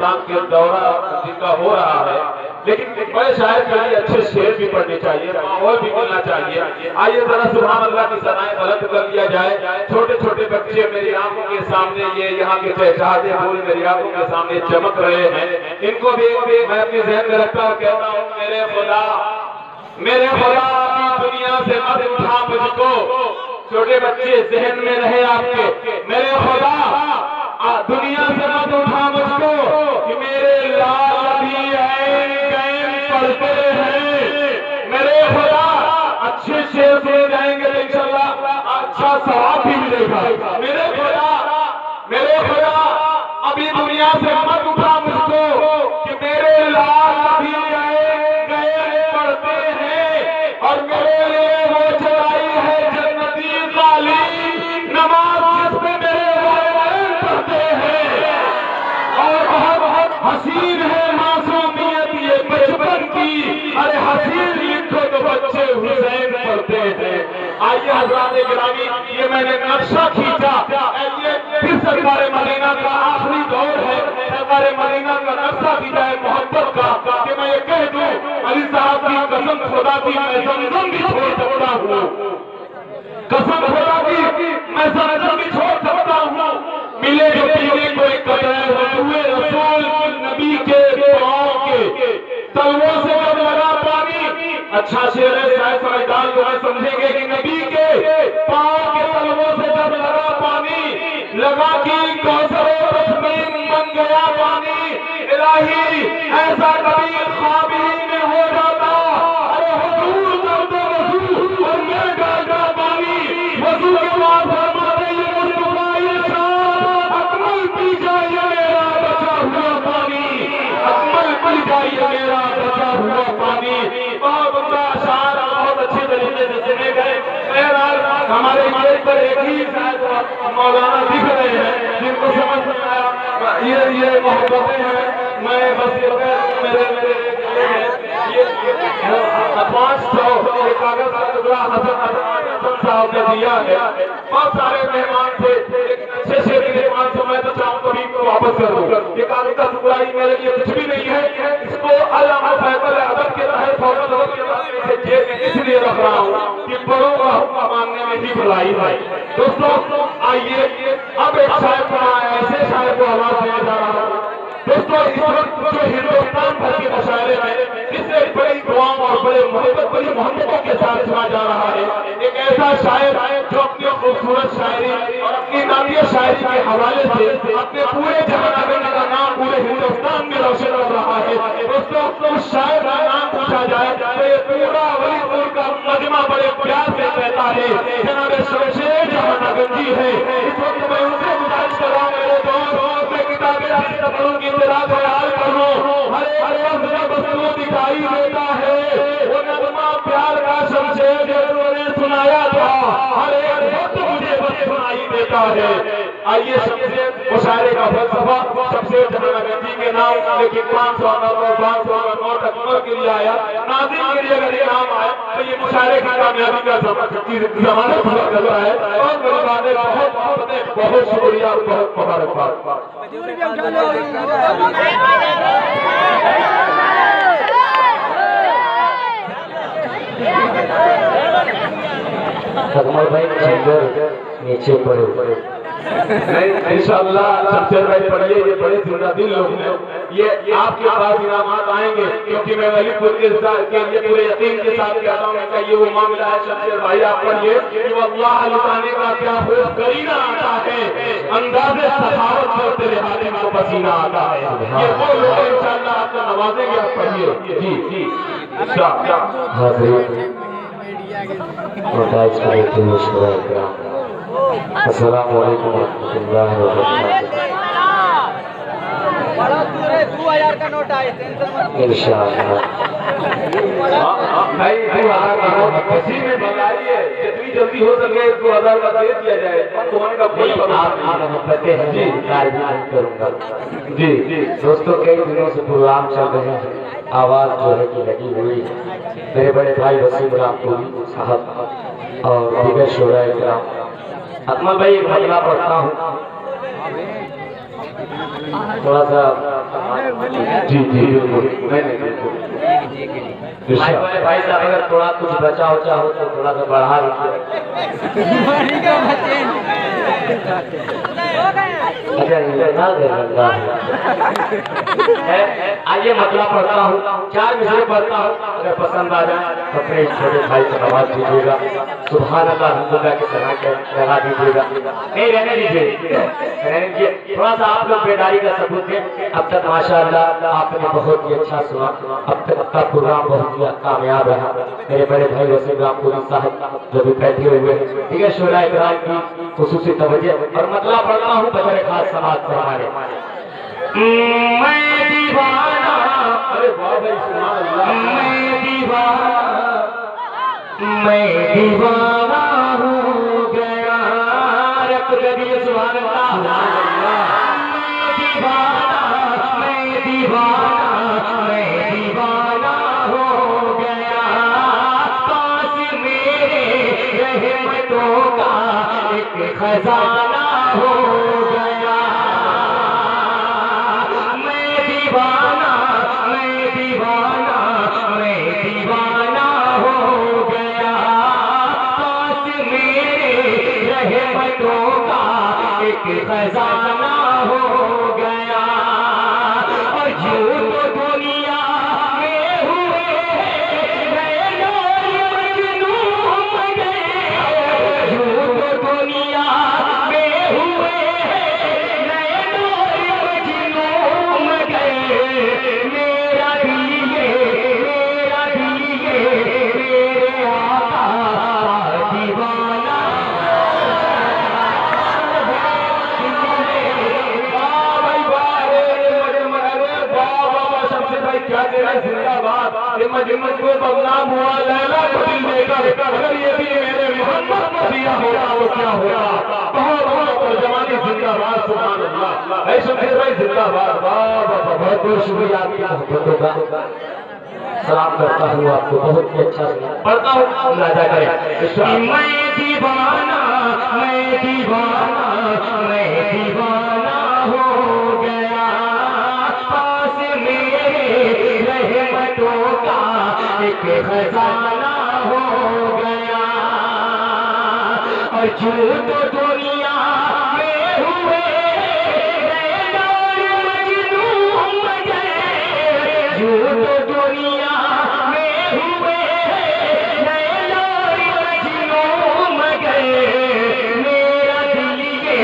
हिंदुस्तान के दौरा जिनका हो रहा है, लेकिन बड़े शायर के लिए अच्छे शेर भी पढ़ने चाहिए, माहौल भी मिलना चाहिए। आइए जरा सुभान अल्लाह की सनाएं बुलंद कर लिया जाए। छोटे छोटे बच्चे मेरी आंखों के सामने, ये यहाँ के चहचहाते फूल मेरी आंखों के सामने चमक रहे हैं, इनको भी मैं अपने जहन में रखता हूँ, कहता हूँ मेरे खुदा की दुनिया से मत उठा मुझको। छोटे बच्चे जहन में रहे आपके, मेरे खुदा दुनिया से मत उठा मुझको कि मेरे लाल भी पढ़ते हैं। मेरे खुदा अच्छे शेर सुने जाएंगे तो इंशाअल्लाह अच्छा सवाब भी मिलेगा। मेरे खुदा अभी दुनिया से मत उठा मुझको कि मेरे लाल भी गए पढ़ते हैं और मेरे लिए वो चलाई है जन्नती काली नमाज जिसमें मेरे वालिदैन पढ़ते हैं। और बहुत हसीन है मासूमियत ये बचपन की, अरे हसीन लिखो तो बच्चे हुसैन पढ़ते हैं। आइए हज़रात गिरामी, ये मैंने नक्शा खींचा, ये फिर सरकारे मदीना का आखिरी दौर है। सरकारे मदीना का नक्शा खींचा है मोहब्बत का कि मैं ये कह दूं अली साहब की कसम खुदा की मैं ज़मज़म भी छोड़ सकता हूँ, कसम खुदा की मैं ज़मज़म भी छोड़ सकता हूँ। मिले जो पीने को एक कदर हुए रसूल नबी के पाँव के तलवों से जब लगा पानी। अच्छा शेर है, शायद समझदार लोग समझेंगे कि नबी के पाँव के तलवों से जब लगा पानी, लगा कि कौसर तस्मीम बन गया पानी। इलाही ऐसा कभी ख्वाब ही में हो जाता, अरे हुजूर करते वजू और मैं डालता पानी। वजू के बाद फरमाते ये मुस्तफा इरशाद अकमल पी जाइए मेरा बचा हुआ पानी, अकमल पी जाइए मेरा बचा हुआ पानी। बहुत उनका अशार बहुत अच्छे तरीके से सुने गए। बहरहाल हमारे मंच पर एक ही मौलाना दिख रहे हैं जिनको समझ में आया ये मोहब्बतें हैं। मैं बस मेरे 500 कागज का टुकड़ा हसन साहब ने दिया है। बहुत सारे मेहमान थे, अच्छे से 500 मैं तो चाहूँ कभी वापस कर दूँ। ये कागज का टुकड़ा ही मेरे लिए कुछ भी नहीं है, इसको अल्लाह फैसल अदब के तहत जेब में इसलिए रख रहा हूँ कि बड़ों का हुक्म मांगने में ही भलाई है। दोस्तों आइए अब एक शायर का ऐसे शायर को आवाज दिया जा रहा है। दोस्तों इस वक्त जो हिंदुस्तान भर के मुशायरे में जिससे बड़ी दुआओं और बड़ी मोहब्बतों के साथ सुना जा रहा है, एक ऐसा शायर जो अपनी खूबसूरत शायरी और अपनी नातिया शायरी के हवाले से अपने पूरे जहान का नाम पूरे हिंदुस्तान में रोशन कर रहा है। दोस्तों उस शायर का नाम पूछा जाए तो ये पूरा वलीपुर का मजमा बड़े प्यार से कहता है, जनाब शमशेर जहां गंजी है। इस वक्त मैं उनसे गुजारिश कर रहा हूँ मेरे दोस्त, मैं किताबें की तरह ख्याल करो, हर एक जब वस्तु दिखाई देता है वो नगमा प्यार का शमशेर जो उन्होंने सुनाया था, हर एक वक्त मुझे बस सुनाई देता है। आइए शमशेर मुशायरे का फलसफा शमशेर जहां गंजी के नाम, लेकिन 500 नोट अकबर के लिए आया, नाज़िम के लिए अगर ये नाम आया तो ये मुशायरे की कामयाबी का ज़माना पता चलता है। और मेरे वाले बहुत शुक्रिया, बहुत मुबारकबाद। अकमल भाई नीचे पड़े इंशाअल्लाह शमशेर भाई पढ़िए, ये बड़े दिल लोग हैं, ये आपके पास इनामात आएंगे क्योंकि मैं वलीपुर के लिए पूरे यकीन के साथ कहता हूँ कि ये वो मामला है। शमशेर भाई आप पढ़िए कि वल्लाह लुटाने का क्या खूब करीना आता है, अंदाज़े सखावत से तेरे हाथे में पसीना आता है। ये वो लोग इंशाअल्लाह आपको नवाजेंगे। आप पढ़िए जी जी अस्सलामु अलैकुम वरहमतुल्लाहि वबरकातुहू। 2000 का नोट आए इंशाअल्लाह भाई 2000 का नोट इसी में बताइए, जितनी जल्दी हो सके 2000 का दे दिया जाए। तुम्हारे का कोई मोहब्बतें हैं जी, तारीफ करूँगा जी। दोस्तों कई दिनों से प्रोग्राम चल रहे हैं, आवाज़ जो है कि लगी हुई है। मेरे बड़े भाई वसीम रामपुरी साहब और दीगर शोरा इकराम। अकमल भाई एक मसला पढ़ता हूँ, थोड़ा सा जी जी बिल्कुल मैंने भाई साहब अगर थोड़ा कुछ बचा उचा हो तो थोड़ा सा बढ़ा लीजिए। आइए मतलब पढ़ता हूँ, 4 मिसरे पढ़ता हूँ, अगर पसंद आ जाए तो अपने छोटे भाई से आवाज दीजिएगा, सुभान अल्लाह अल्हम्दुलिल्लाह की सना के लगा दीजिएगा। नहीं रहने दीजिए, थोड़ा सा आप लोग बेदारी का सबूत दें। अब तक माशाअल्लाह आपने बहुत ही अच्छा सुना, अब तक आपका प्रोग्राम बहुत ही कामयाब रहा। मेरे बड़े भाई वसीम रामपुरी साहब जो भी बैठे हुए हैं, ठीक है, शोला इकराम की खुसूसी तवज्जो और मतलब पढ़ता हूँ बतौर खास समाज फरमाने। मैं दीवाना, अरे वाह भाई सुभान अल्लाह, मैं दीवाना हो गया, रब कभी सुभान अल्लाह, मैं दीवाना हो गया, पास मेरे रहमतों का एक खजाना हो गया। मैं दीवाना हो गया, पास मेरे रहमतों का एक खजाना हो गया। और यूं तो दुनिया में हुए नैनो मजनू गए, यूं तो दुनिया में हुए नैनो मजनू गए। मेरा दिल ये मेरे आका दीवाना। क्या तेरा जिंदाबाद, ये मजमत को बदनाम हुआ लैला को दिल देगा। अगर ये भी मेरे मोहम्मद को दिया होगा तो क्या होगा। बहुत जवानी जिंदाबाद, सुभान अल्लाह, ऐसे भाई जिंदाबाद। बहुत बहुत शुक्रिया आपकी मोहब्बतों का, सलाम करता हूँ आपको, बहुत ही अच्छा पढ़ता हूँ। राजा करें मैं दीवाना हो गया, पास मेरे रहमतों का एक खजाना हो गया। और यूं तो दुनिया में हुए नैनो मजनू गए, यूं तो दुनिया में हुए नैनो मजनू गए। मेरा दिल ये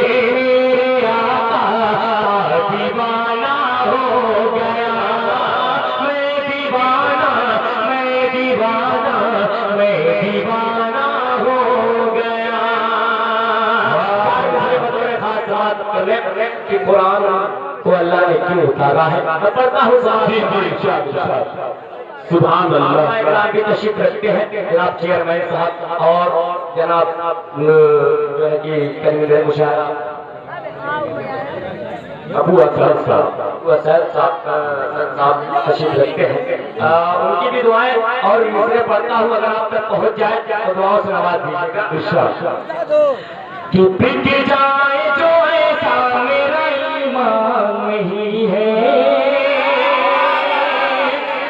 मेरे आका दीवाना हो गया। मैं दीवाना हो गया। कि कुरान को अल्लाह ने क्यों उतारा है, मैं पढ़ता हूँ। सुभान अल्लाह की तशरीफ रखते हैं जनाब चेयरमैन साहब और जनाब जो है कि कन्वीनर मुशायरा अबू असद साहब तशरीफ रखते हैं, उनकी भी दुआएं और मिसरे पढ़ता हूँ, अगर आप तक पहुँच जाए तो दुआओं से नवाज दीजिएगा इंशाअल्लाह। कि बिक जाए जो ऐसा मेरा ईमान नहीं है,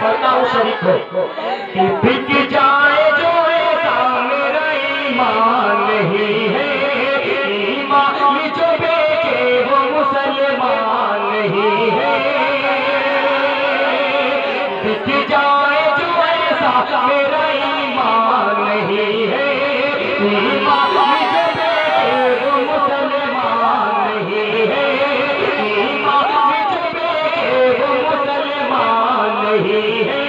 पढ़ता हूँ शरीफ को। कि बिक जाए जो ऐसा मेरा ईमान नहीं है, ईमान जो बेचे वो मुसलमान नहीं है। बिक जाए जो ऐसा मेरा ईमान नहीं है, ईमान जो बेचे वो मुसलमान नहीं है, ईमान जो बेचे वो मुसलमान नहीं है।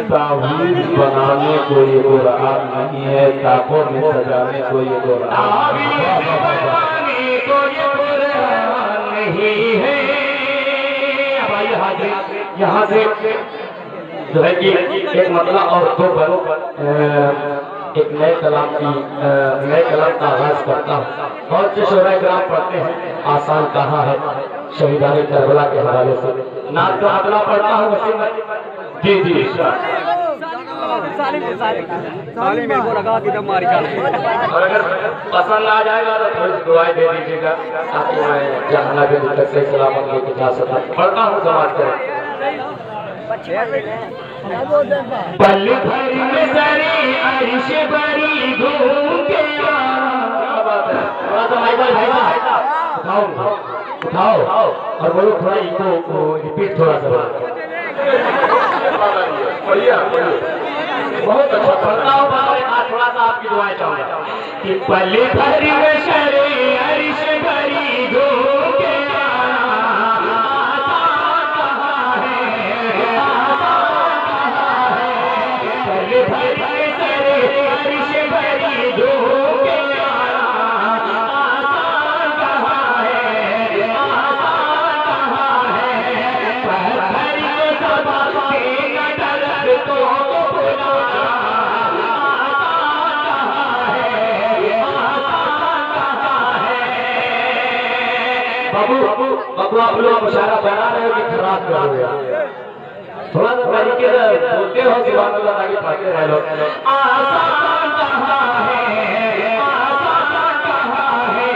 तावीज़ बनाने को ये कुरान नहीं है, ताकों में सजाने को ये कुरान नहीं है। यहाँ से जो है कि एक मतलब और दो एक नए कलाम का आगाज करता हूँ। बहुत से शोरा ग्राम पढ़ते हैं आसान कहाँ है, शहीदाने करबला के हवाले से नाम का मतलब पढ़ता हूँ वसीम जी जी साली मेरे को लगा कि दम मारी जाने। और अगर पसंद आ जाएगा तो थोड़ी दुआएं दे दीजिएगा ताकि मैं जहां भी तक से सलामत लेके जा सकूं। पढ़ता हूँ समाज करें। पल भर में सरी अर्श बरी घूम के क्या बात है। थोड़ा सा माइक भाई उठाओ और बोलो थोड़ा इनको रिपीट थोड़ा सा बढ़िया बहुत अच्छा पढ़ता हूँ। थोड़ा सा आपकी दुआएं चाहूंगा कि पल भर में सरी अर्श बरी घूम के बाबू आप लोग इशारा बना रहे हो कि खराब कर रहे हो। थोड़ा सा तरीके से बोलते हो कि बात अल्लाह आगे पढ़ते रहे लोग। आसान कहाँ है, आसान कहाँ है,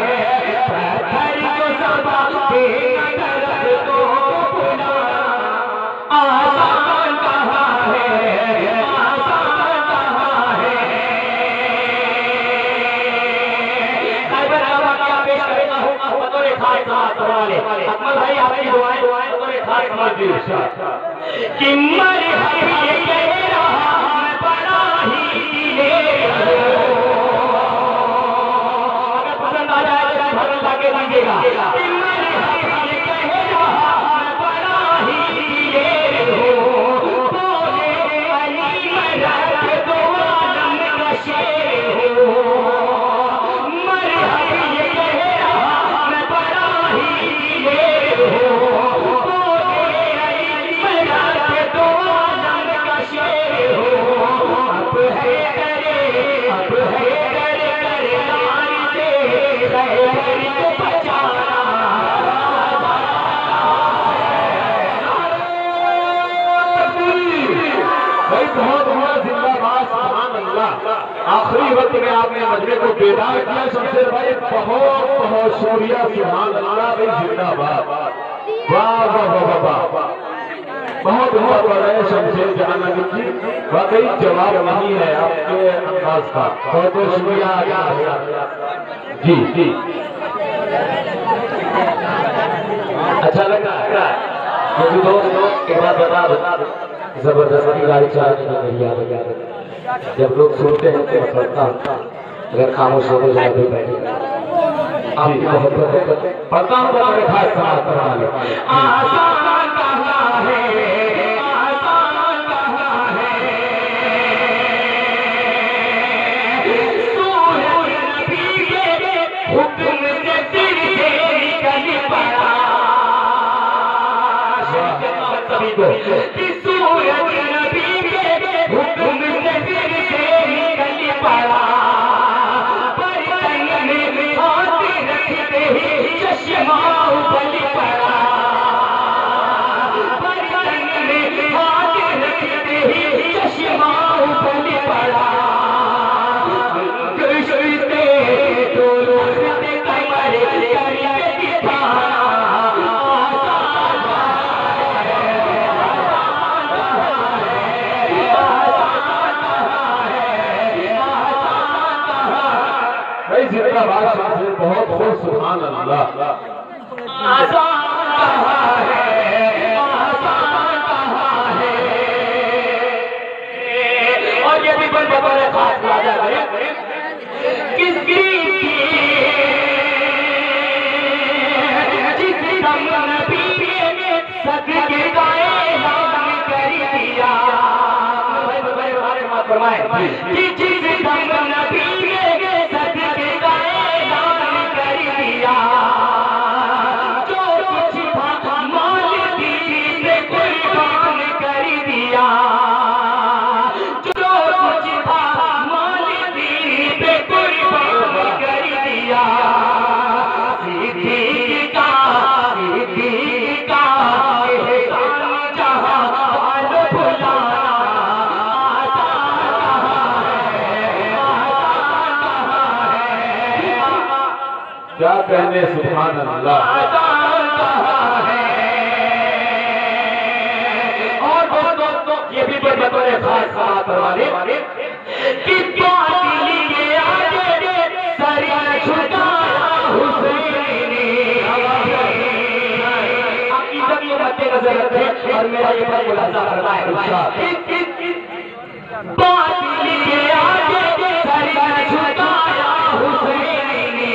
पत्थर को सबक देना तरफ को बुला। आसान कहाँ है, आसान कहाँ है। खैबर बाबा क्या पेश करेगा हूँ बतौर खास वाले अकमल भाई आपकी दुआएं बतौर खास मौजूद कि मर ये कह रहा मैं बड़ा ही ले अगर पसंद आ जाए तो भरन लाके दीजिएगा कि मर ये कह रहा मैं बड़ा ही ले बोले अली मरद दो आलम का शेर हो। मर ये कह रहा मैं बड़ा ही ले बोले अली मरद दो आलम का शेर हो। अब है करे नारी से खैर को बचाना। भाई बहुत बहुत जिंदाबाद सुभान अल्लाह। आखिरी वक्त में आपने मजमे को बेदार किया शमशेर भाई। बहुत बहुत शुक्रिया सुभान अल्लाह भाई जिंदाबाद। वाह वाह वाह वाह वाह बहुत बहुत पढ़ रहे शमशेर जहां जी। वाकई जवाब नहीं है आपके अंदाज का। बहुत बहुत शुक्रिया जी जी। अच्छा लग रहा है क्योंकि दोस्त एक बात बता दो जबरदस्ती गाड़ी चलाने की नहीं आदत। जब लोग सुनते हैं तो पढ़ता अगर खामोश हो जाए तो बैठे आपकी मोहब्बत पढ़ता हूँ बड़े खास समाज करवा ले। आसान कहाँ है, आसान कहाँ है, सूरज नबी के हुक्म से सिर से निकल पड़ा। सभी को कि सूरज नबी के हुक्म से सिर से निकल पड़ा। बर्तन में हाथ रखते ही चश्मा उबल पड़ा। बर्तन में हाथ रखते ही चश्मा उबल पड़ा। गुजरते दोनों से कमर करके दिखाना। जिंदाबाद शमशेर बहुत बहुत सुभान अल्लाह। आसान कहाँ है, आसान कहाँ है। और ये भी बन बतौर खास राजा है किसकी जिस दम नबी ने सदके गाए लाम कर दिया। फरमाए कि जिस दम नबी ने सदके गाए लाम कर दिया। जो कुछ था माल दीन ने कुर्बान कर दिया। जो कुछ था माल कहने सुभान अल्लाह। और दोस्तों ये भी बतौर खास बात करवाने कि बादल के आगे सर झुकाया हुसैनी। अकीदत को मद्देनजर रखें और मेरा ये भाई मुलाजा करना है बादल के आगे सर झुकाया हुसैनी।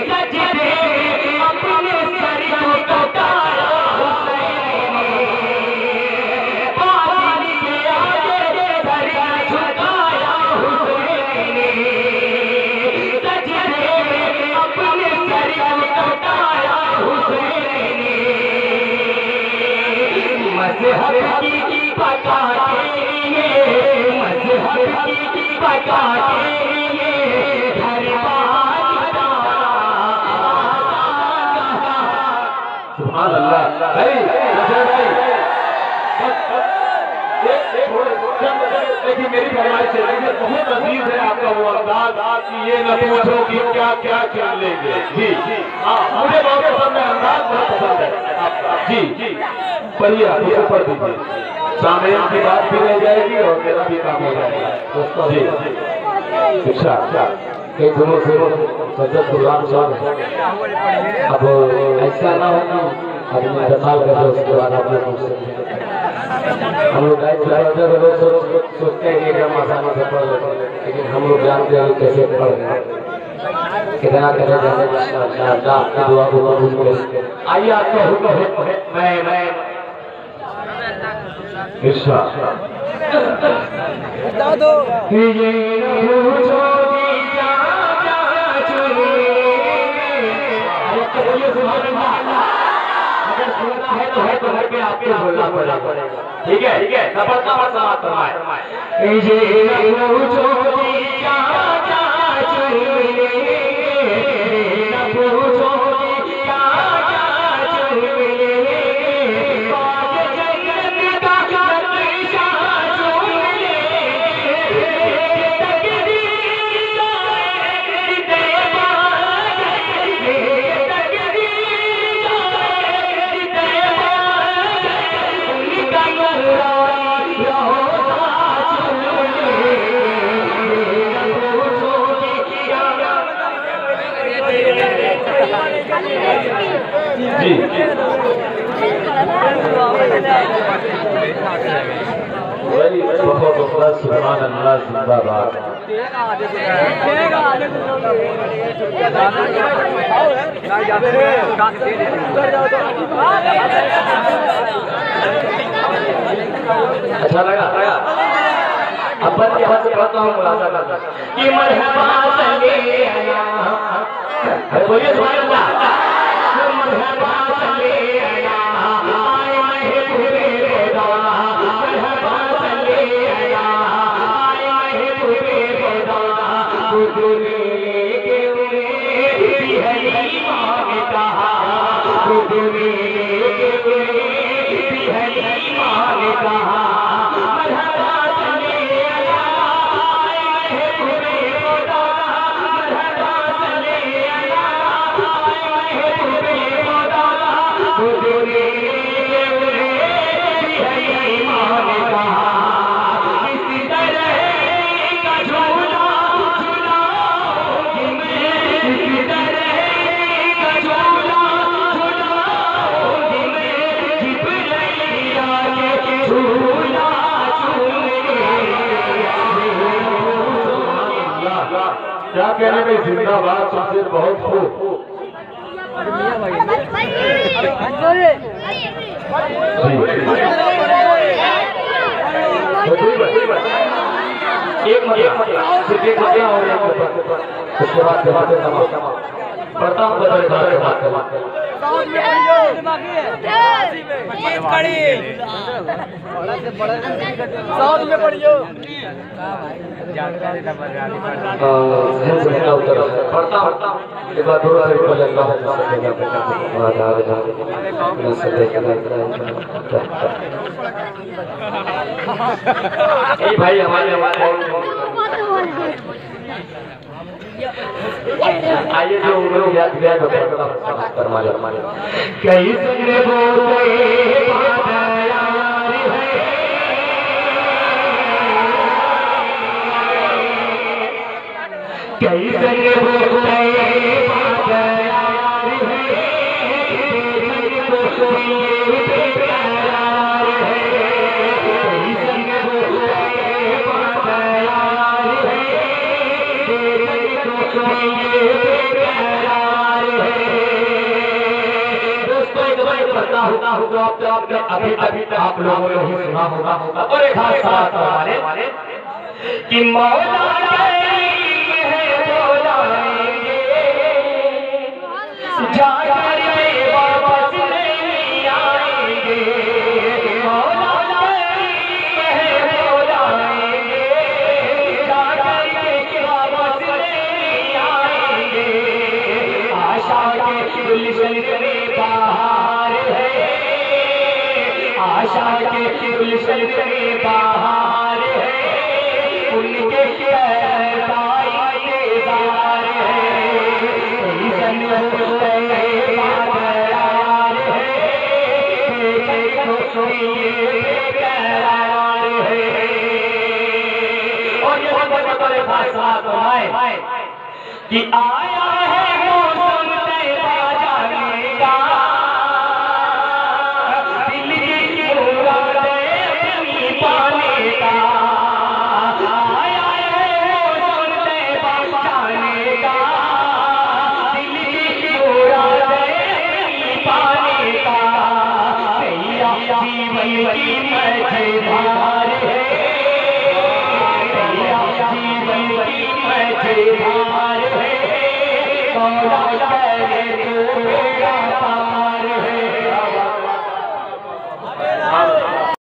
सजदे अपने सर को कटाया हुसैनी। बादल के आगे सर झुकाया हुसैनी। सजदे अपने सर को कटाया हुसैनी। मज़हब की पकाते मज़हब की पकाते हर बात सुभान अल्लाह। भाई देखिए मेरी फरमाइश है, मुझे बहुत अजीज है आपका वो अंदाज कि ये न पूछो कि क्या क्या चल लेंगे। जी हाँ मुझे बहुत पसंद है, अंदाज बहुत पसंद है आपका। जी जी पढ़िए आप ऊपर दीजिए, सामने की बात भी रह जाएगी और मेरा भी काम हो जाएगा। दोस्तों जी शिक्षा कई दिनों से सजद प्रोग्राम चल रहे हैं। अब ऐसा ना हो कि आदमी दखाल कर दे उसके बाद आप लोग हम लोग सोचते हैं कि एकदम आसानी से पढ़ लेते, लेकिन हम लोग जानते हैं कैसे पढ़ रहे हैं, कितना करे जाने आपकी दुआ को कबूल करे। आइए आपका हुक्म है, मैं ईर्षा दादो ये पूछो कि क्या क्या चुने। अगर सुनना है तो घर पे आपके बोलना पड़ेगा। ठीक है नपड़ता समाप्त फरमाए। ये पूछो कि क्या क्या चुने। पूछो कि क्या क्या चुने। जी बहुत सुभान अल्लाह जिंदाबाद। अच्छा लगा अब बस यहाँ से कहता हूँ मुलाजा करना कि मरहबा चले आया। बोलिए सुभान अल्लाह। मरहबा चले आया आए महबूबे खुदा। मरहबा चले आया आए महबूबे खुदा। गुजरे के भी है ईमान कहा। गुजरे के भी है ईमान कहा। मरहबा चले आया आए महबूबे खुदा। मरहबा चले आया आए महबूबे खुदा। गुजरे भी है ईमान कहा। इसी तरह का झूला झूलाऊंगी मैं। इसी तरह का झूला झूलाऊंगी मैं। जिब्राइल आके झूला झूलेंगे। क्या कहने में जिंदाबाद सबसे बहुत खूब। एक मतलब सिर्फ एक मतलब और उसके बाद पढ़ता हूँ बदल बात साउथ में पढ़ियो। पढ़ता हूँ एक बार थोड़ा सा भाई हमारे आइए जो लोग याद किया तो फरमा ले कई संगे बोलते बात यार है कई संगे बोलते बात यार है कोई बेकरार है कई संगे बोलते बात यार है कोई बेकरार है। दोस्तों एक बार बताता हूँ तो आपने अभी आप लोगों ने सुना होगा और एक खास बात वाले कि मौला जाकर के वापस नहीं आएंगे मौला बुलाएंगे जाकर के वापस नहीं आएंगे आशा के गुलशन में बाहर है आशा के गुलशन में बाहर है उनके कि आया है मौसम तेरा जाने का दिल की मुरादें पाने का आया है मौसम तेरा जाने का दिल की मुरादें पाने का भैया जीवन की मझधार है भैया जीवन की मझधार है मौला करे तो